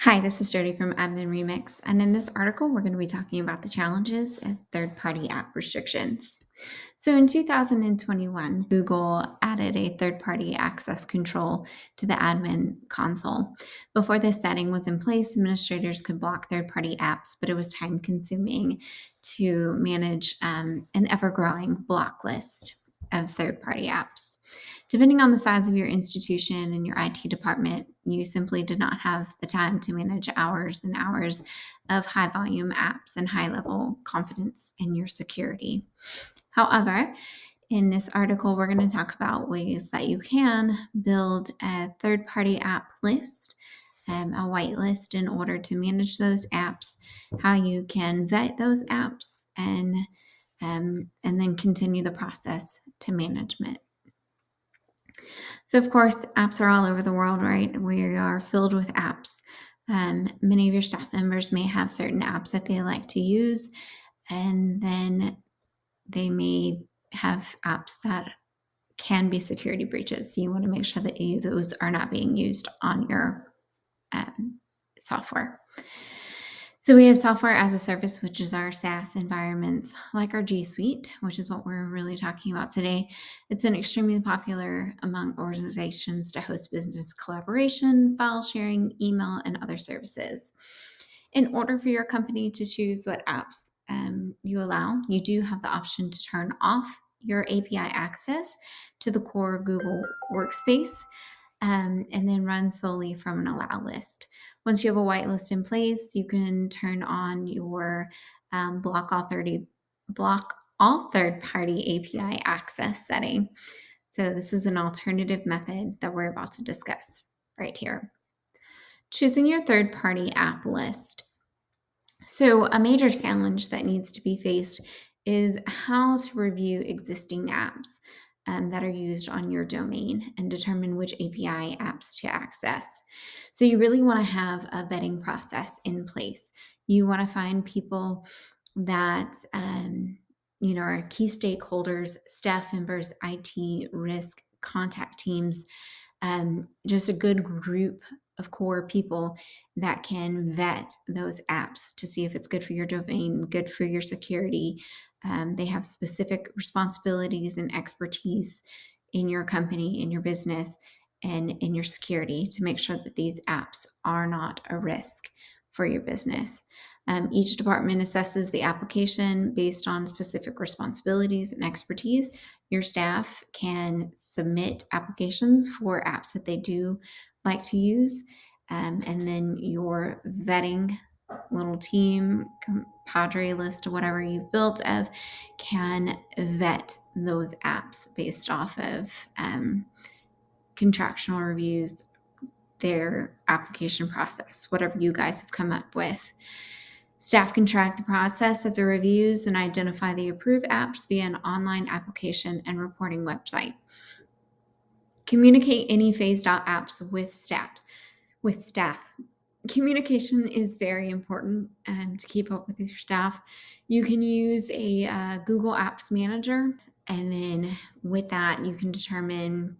Hi, this is Jody from Admin Remix, and in this article, we're going to be talking about the challenges of third party app restrictions. So, in 2021, Google added a third party access control to the admin console. Before this setting was in place, administrators could block third party apps, but it was time consuming to manage an ever growing block list of third party apps. Depending on the size of your institution and your IT department, you simply did not have the time to manage hours and hours of high volume apps and high level confidence in your security. However, in this article, we're going to talk about ways that you can build a third party app list, a whitelist in order to manage those apps, how you can vet those apps, and then continue the process to management. So, of course, apps are all over the world, right? We are filled with apps. Many of your staff members may have certain apps that they like to use, and then they may have apps that can be security breaches. So you want to make sure that those are not being used on your software. So we have software as a service, which is our SaaS environments, like our G Suite, which is what we're really talking about today. It's an extremely popular among organizations to host business collaboration, file sharing, email, and other services. In order for your company to choose what apps you allow, you do have the option to turn off your API access to the core Google Workspace, and then run solely from an allow list. Once you have a whitelist in place, you can turn on your block all third party API access setting. So this is an alternative method that we're about to discuss right here. Choosing your third party app list. So a major challenge that needs to be faced is how to review existing apps that are used on your domain and determine which API apps to access. So you really want to have a vetting process in place. You want to find people that are key stakeholders, staff members, IT, risk, contact teams, just a good group of core people that can vet those apps to see if it's good for your domain, good for your security. They have specific responsibilities and expertise in your company, in your business, and in your security to make sure that these apps are not a risk for your business. Each department assesses the application based on specific responsibilities and expertise. Your staff can submit applications for apps that they do like to use. And then your vetting little team, compadre list, or whatever you've built of, can vet those apps based off of contractual reviews, their application process, whatever you guys have come up with. Staff can track the process of the reviews and identify the approved apps via an online application and reporting website. Communicate any phased out apps with staff. Communication is very important to keep up with your staff. You can use a Google Apps Manager, and then with that, you can determine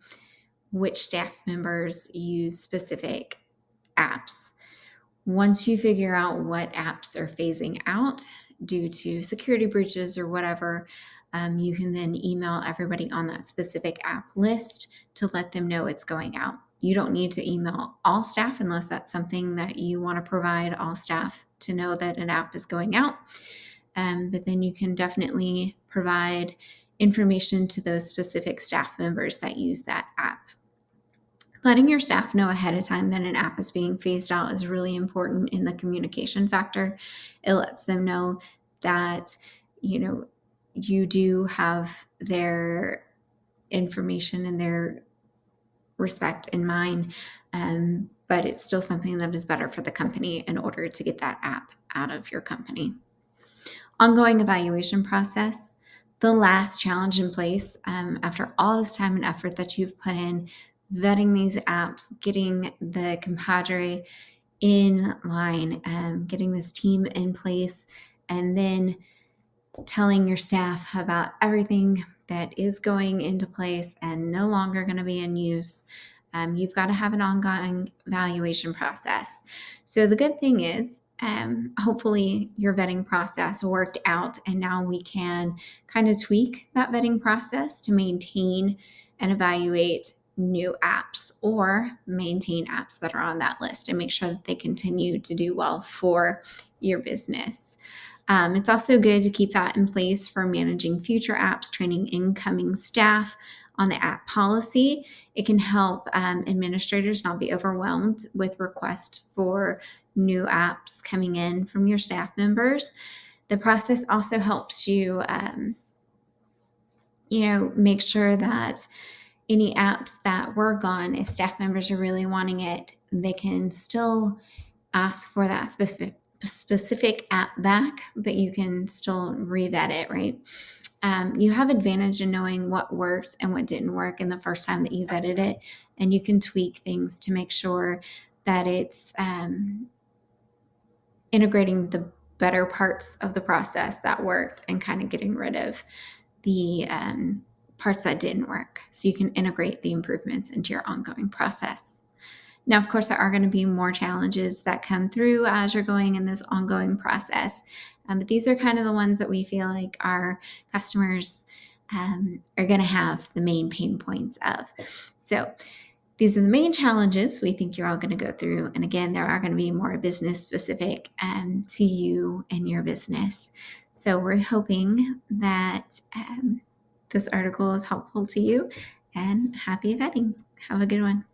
which staff members use specific apps. Once you figure out what apps are phasing out due to security breaches or whatever, you can then email everybody on that specific app list to let them know it's going out. You don't need to email all staff unless that's something that you want to provide all staff to know that an app is going out. But then you can definitely provide information to those specific staff members that use that app. Letting your staff know ahead of time that an app is being phased out is really important in the communication factor. It lets them know that, you do have their information and their respect in mind, but it's still something that is better for the company in order to get that app out of your company. Ongoing evaluation process. The last challenge in place, after all this time and effort that you've put in, vetting these apps, getting the compadre in line, getting this team in place, and then telling your staff about everything that is going into place and no longer going to be in use. you've got to have an ongoing evaluation process. So the good thing is, hopefully your vetting process worked out, and now we can kind of tweak that vetting process to maintain and evaluate new apps or maintain apps that are on that list and make sure that they continue to do well for your business. It's also good to keep that in place for managing future apps, training incoming staff on the app policy. It can help administrators not be overwhelmed with requests for new apps coming in from your staff members. The process also helps you, make sure that any apps that were gone, if staff members are really wanting it, they can still ask for that specific app back, but you can still revet it, right? You have advantage in knowing what worked and what didn't work in the first time that you vetted it, and you can tweak things to make sure that it's integrating the better parts of the process that worked and kind of getting rid of the parts that didn't work, so you can integrate the improvements into your ongoing process. Now, of course, there are going to be more challenges that come through as you're going in this ongoing process. But these are kind of the ones that we feel like our customers are going to have the main pain points of. So these are the main challenges we think you're all going to go through. And again, there are going to be more business specific to you and your business. So we're hoping that this article is helpful to you, and happy vetting. Have a good one.